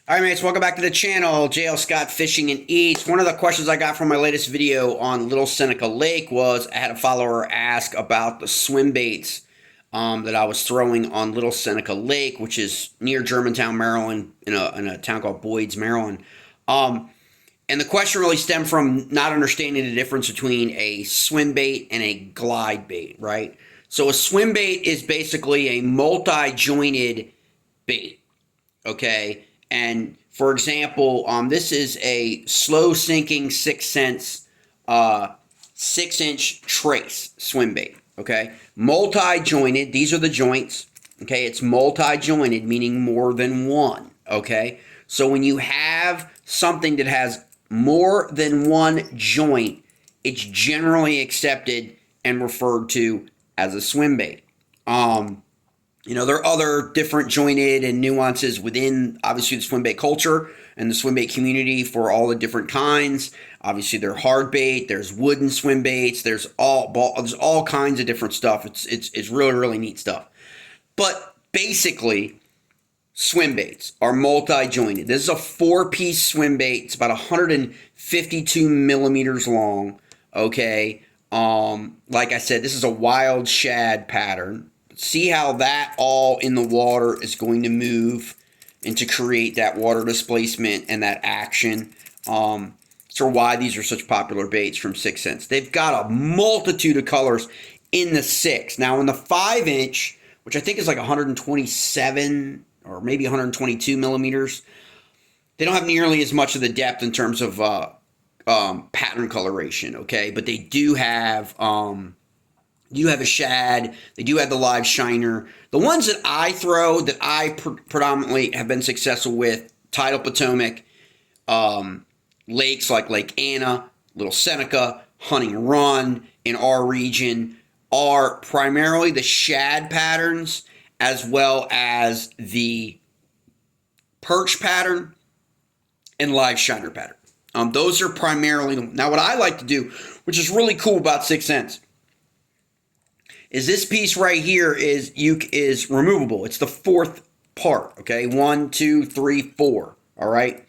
All right, mates, welcome back to the channel. JL Scott Fishing and Eats. One of the questions I got from my latest video on Little Seneca Lake was I had a follower ask about the swim baits that I was throwing on Little Seneca Lake, which is near Germantown, Maryland, in a town called Boyd's, Maryland. And the question really stemmed from not understanding the difference between a swim bait and a glide bait, right? So a swim bait is basically a multi-jointed bait, okay? And for example, this is a slow sinking 6 cents, 6-inch trace swim bait. Okay, multi-jointed. These are the joints. Okay, it's multi-jointed, meaning more than one. Okay, so when you have something that has more than one joint, it's generally accepted and referred to as a swim bait. There are other different jointed and nuances within, obviously, the swim bait culture and the swim bait community for all the different kinds. Obviously, there's hard bait, there's wooden swim baits, there's all kinds of different stuff. It's really, really neat stuff. But basically, swim baits are multi-jointed. This is a 4-piece swim bait. It's about 152 millimeters long. Okay. Like I said, this is a wild shad pattern. See how that all in the water is going to move and to create that water displacement and that action. So why these are such popular baits from 6 cents. They've got a multitude of colors in the 6. Now in the 5-inch, which I think is like 127 or maybe 122 millimeters, they don't have nearly as much of the depth in terms of pattern coloration, okay? But they do have a shad. They do have the live shiner. The ones that I throw that I predominantly have been successful with, Tidal Potomac, lakes like Lake Anna, Little Seneca, Hunting Run in our region, are primarily the shad patterns as well as the perch pattern and live shiner pattern. Those are primarily, now what I like to do, which is really cool about 6 cents, is this piece right here is removable. It's the 4th part, okay? 1, 2, 3, 4, all right?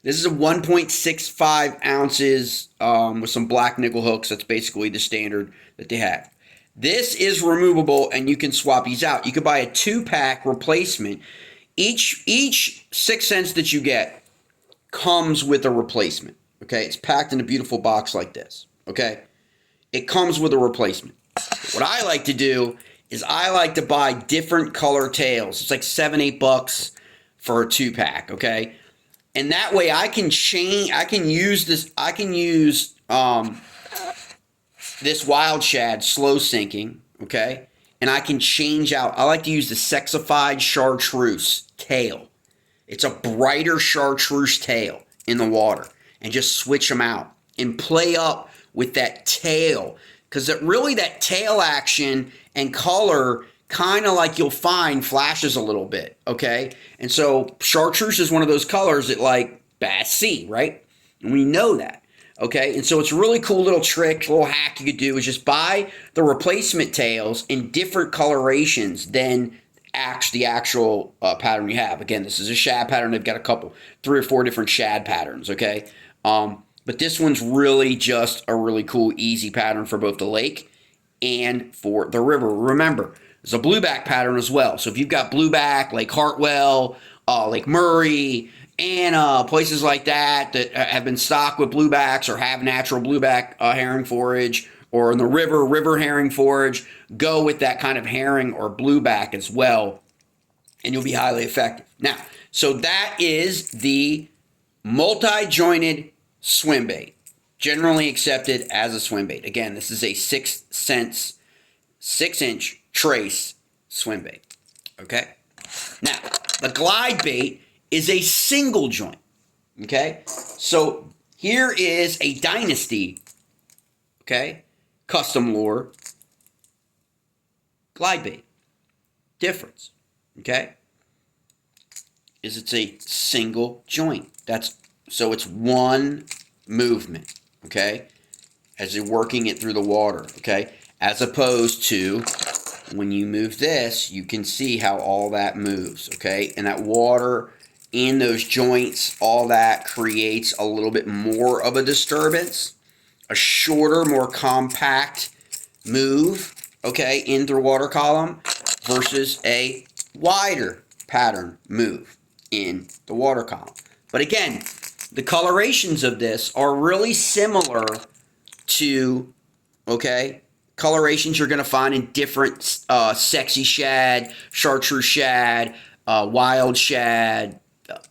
This is a 1.65 ounces with some black nickel hooks. That's basically the standard that they have. This is removable, and you can swap these out. You could buy a 2-pack replacement. Each 6 cents that you get comes with a replacement, okay? It's packed in a beautiful box like this, okay? It comes with a replacement. What I like to do is I like to buy different color tails. It's like $7-8 for a 2-pack, okay? And that way I can use this this wild shad slow sinking, okay? And I can change out. I like to use the sexified chartreuse tail. It's a brighter chartreuse tail in the water, and just switch them out and play up with that tail. Because that tail action and color, kind of like you'll find, flashes a little bit, okay? And so chartreuse is one of those colors that like bass see, right? And we know that, okay? And so it's a really cool little trick, little hack you could do is just buy the replacement tails in different colorations than the actual pattern you have. Again, this is a shad pattern. They've got 3 or 4 different shad patterns, okay? But this one's really just a really cool, easy pattern for both the lake and for the river. Remember, there's a blueback pattern as well. So if you've got blueback, Lake Hartwell, Lake Murray, Anna, places like that that have been stocked with bluebacks or have natural blueback herring forage, or in the river herring forage, go with that kind of herring or blueback as well, and you'll be highly effective. Now, so that is the multi-jointed swim bait, generally accepted as a swim bait. Again, this is a 6 cents, 6-inch trace swim bait. Okay. Now, the glide bait is a single joint. Okay. So here is a Dynasty, okay, custom lure glide bait. Difference, okay, is it's a single joint. So it's one movement, okay, as you're working it through the water, okay, as opposed to when you move this, you can see how all that moves, okay, and that water in those joints, all that creates a little bit more of a disturbance. A shorter, more compact move, okay, in through water column versus a wider pattern move in the water column. But again, the colorations of this are really similar to, okay, colorations you're going to find in different sexy shad, chartreuse shad, wild shad,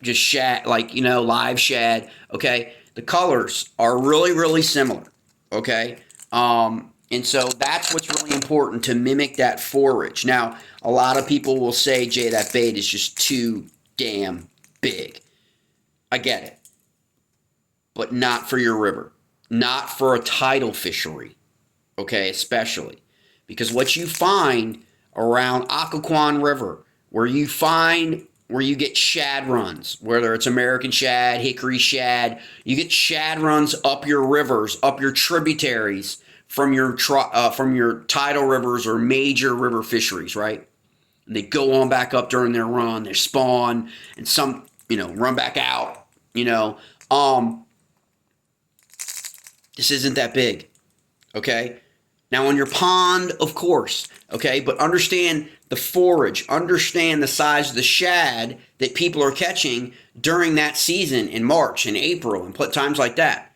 just shad, like, you know, live shad, okay? The colors are really, really similar, okay? And so that's what's really important, to mimic that forage. Now, a lot of people will say, Jay, that bait is just too damn big. I get it. But not for your river. Not for a tidal fishery, okay, especially. Because what you find around Occoquan River, where you get shad runs, whether it's American shad, hickory shad, you get shad runs up your rivers, up your tributaries from your tidal rivers or major river fisheries, right? And they go on back up during their run, they spawn, and some, you know, run back out, you know. This isn't that big, okay? Now, on your pond, of course, okay? But understand the forage. Understand the size of the shad that people are catching during that season in March and April and times like that,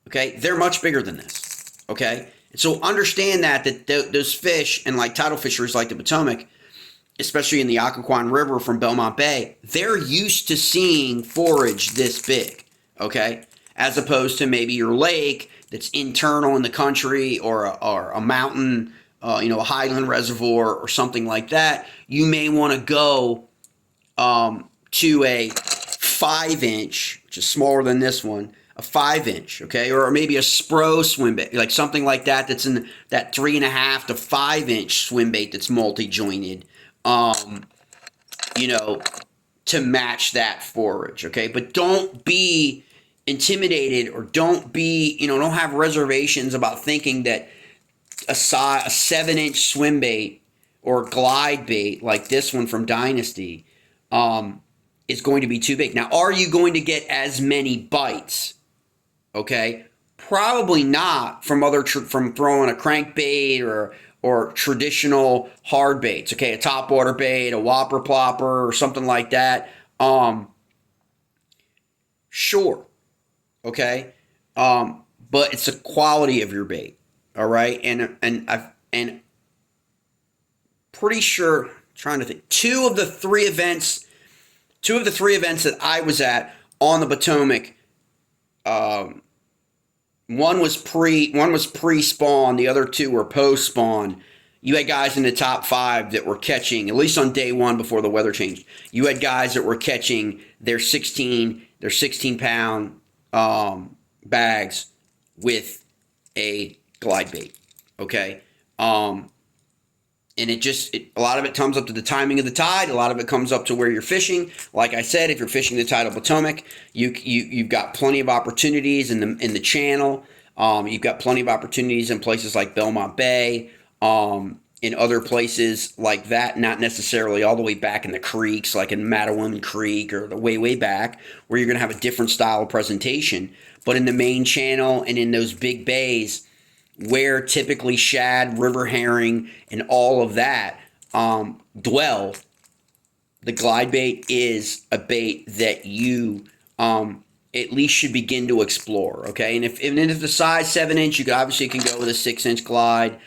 okay? They're much bigger than this, okay? And so understand that those fish and like tidal fisheries like the Potomac, especially in the Occoquan River from Belmont Bay, they're used to seeing forage this big, okay? As opposed to maybe your lake that's internal in the country, or a mountain, you know, a highland reservoir or something like that. You may want to go to a 5-inch, which is smaller than this one, a 5-inch, okay, or maybe a Spro swim bait, like something like that, that's in that 3.5 to 5-inch swim bait that's multi-jointed, you know, to match that forage, okay? But don't be intimidated, or don't have reservations about thinking that a 7-inch swim bait or glide bait like this one from Dynasty is going to be too big. Now, are you going to get as many bites? Okay, probably not from from throwing a crankbait or traditional hard baits. Okay, a topwater bait, a whopper plopper, or something like that. Sure. Okay, but it's the quality of your bait, all right, and pretty sure, trying to think, two of the three events that I was at on the Potomac, one was pre-spawn, the other two were post-spawn. You had guys in the top 5 that were catching, at least on day one before the weather changed. You had guys that were catching their 16-pound bags with a glide bait, okay? And a lot of it comes up to the timing of the tide. A lot of it comes up to where you're fishing. Like I said, if you're fishing the tidal Potomac, you've got plenty of opportunities in the channel. You've got plenty of opportunities in places like Belmont Bay, in other places like that, not necessarily all the way back in the creeks, like in Matawan Creek or the way back, where you're going to have a different style of presentation. But in the main channel and in those big bays, where typically shad, river herring, and all of that dwell, the glide bait is a bait that you at least should begin to explore, okay? And if the size 7-inch, you obviously can go with a 6-inch glide,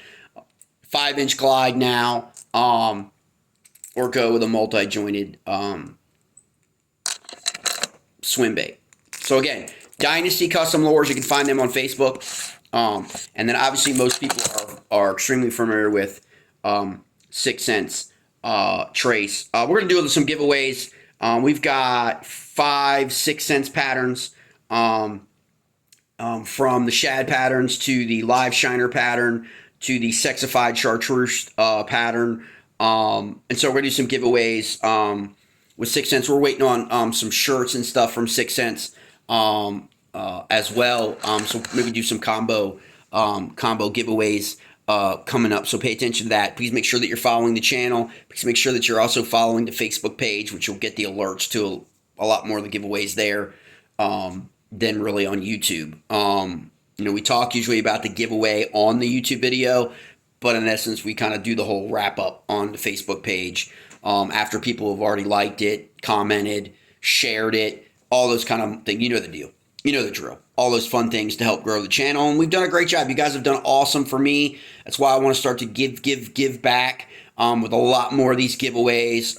5-inch glide now, or go with a multi-jointed swim bait. So again, Dynasty Custom Lures, you can find them on Facebook. And then obviously most people are extremely familiar with 6 Cents Trace. We're going to do some giveaways. We've got 5 6 Cents patterns, from the shad patterns to the live shiner pattern to the sexified chartreuse pattern. And so we're going to do some giveaways with 6 Cents. We're waiting on some shirts and stuff from 6 Cents as well. So maybe do some combo giveaways coming up. So pay attention to that. Please make sure that you're following the channel. Please make sure that you're also following the Facebook page, which you'll get the alerts to a lot more of the giveaways there than really on YouTube. We talk usually about the giveaway on the YouTube video, but in essence, we kind of do the whole wrap up on the Facebook page after people have already liked it, commented, shared it, all those kind of things. You know the deal. You know the drill. All those fun things to help grow the channel. And we've done a great job. You guys have done awesome for me. That's why I want to start to give back with a lot more of these giveaways.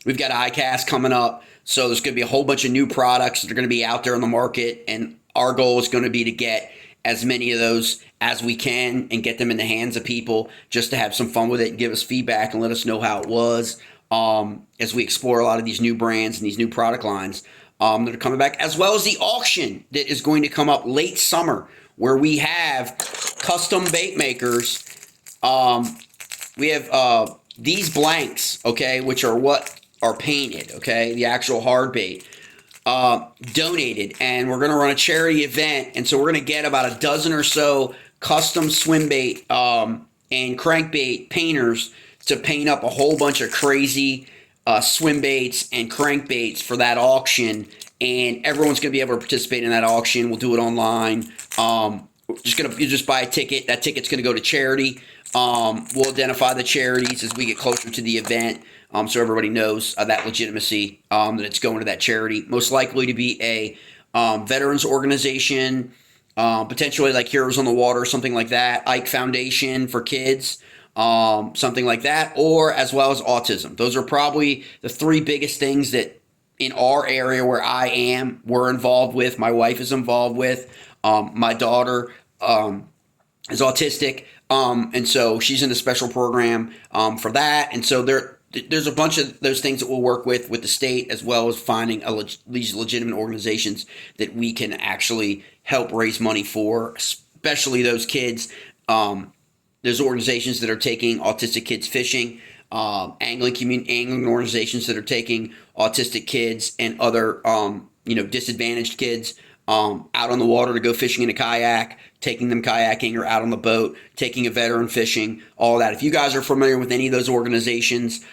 We've got ICAST coming up. So there's going to be a whole bunch of new products that are going to be out there on the market. And our goal is going to be to get as many of those as we can and get them in the hands of people just to have some fun with it and give us feedback and let us know how it was as we explore a lot of these new brands and these new product lines that are coming back, as well as the auction that is going to come up late summer where we have custom bait makers. We have these blanks, okay, which are what are painted, okay, the actual hard bait. Donated, and we're going to run a charity event, and so we're going to get about a dozen or so custom swim bait and crankbait painters to paint up a whole bunch of crazy swim baits and crankbaits for that auction, and everyone's going to be able to participate in that auction. We'll do it online. You just buy a ticket. That ticket's going to go to charity. We'll identify the charities as we get closer to the event. So everybody knows that legitimacy, that it's going to that charity. Most likely to be a veterans organization, potentially like Heroes on the Water, something like that. Ike Foundation for kids, something like that, or as well as autism. Those are probably the three biggest things that in our area where we're involved with. My wife is involved with. My daughter is autistic, and so she's in a special program for that. And so there's a bunch of those things that we'll work with the state, as well as finding these legitimate organizations that we can actually help raise money for, especially those kids. There's organizations that are taking autistic kids fishing, angling organizations that are taking autistic kids and other disadvantaged kids out on the water to go fishing in a kayak, taking them kayaking or out on the boat, taking a veteran fishing, all that. If you guys are familiar with any of those organizations,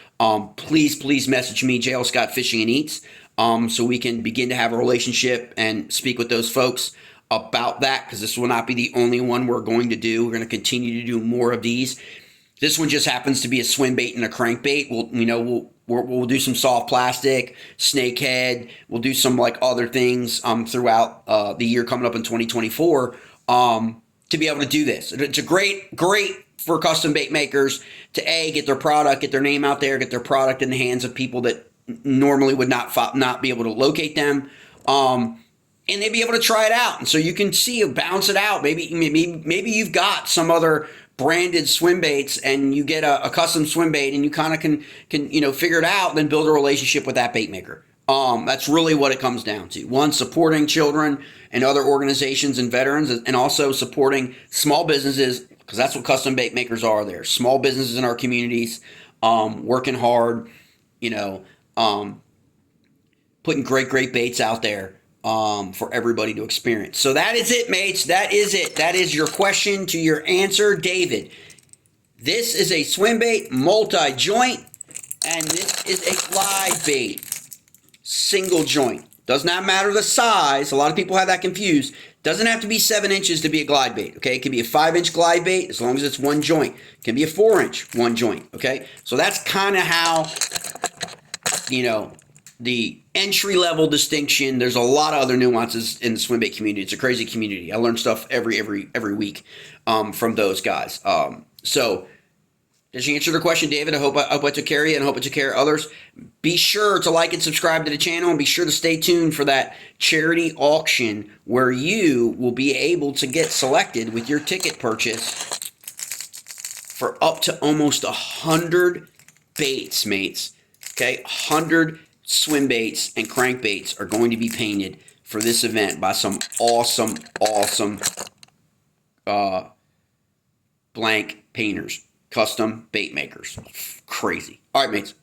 please message me, JL Scott Fishing and Eats, so we can begin to have a relationship and speak with those folks about that, because this will not be the only one we're going to do. We're going to continue to do more of these. This one just happens to be a swim bait and a crankbait. We'll do some soft plastic, snakehead. We'll do some like other things throughout the year coming up in 2024 to be able to do this. It's a great for custom bait makers to get their product, get their name out there, get their product in the hands of people that normally would not be able to locate them, and they'd be able to try it out. And so you can bounce it out. Maybe you've got some other branded swim baits and you get a custom swim bait and you kind of can figure it out and then build a relationship with that bait maker. That's really what it comes down to. One, supporting children and other organizations and veterans, and also supporting small businesses, because that's what custom bait makers are. They're small businesses in our communities, working hard, putting great baits out there for everybody to experience. So that is it, mates. That is it. That is your question to your answer, David. This is a swim bait multi-joint, and this is a glide bait single joint. Does not matter the size. A lot of people have that confused. Doesn't have to be 7 inches to be a glide bait, okay? It can be a 5-inch glide bait as long as it's one joint. It can be a 4-inch one joint, okay? So that's kind of how, the entry-level distinction. There's a lot of other nuances in the swim bait community. It's a crazy community. I learn stuff every week from those guys. So does you answer the question, David? I hope I took care of you, and I hope I took care of others. Be sure to like and subscribe to the channel, and be sure to stay tuned for that charity auction where you will be able to get selected with your ticket purchase for up to almost 100 baits, mates. Okay, 100 swim baits and crankbaits are going to be painted for this event by some awesome blank painters, custom bait makers. Crazy. All right, mates.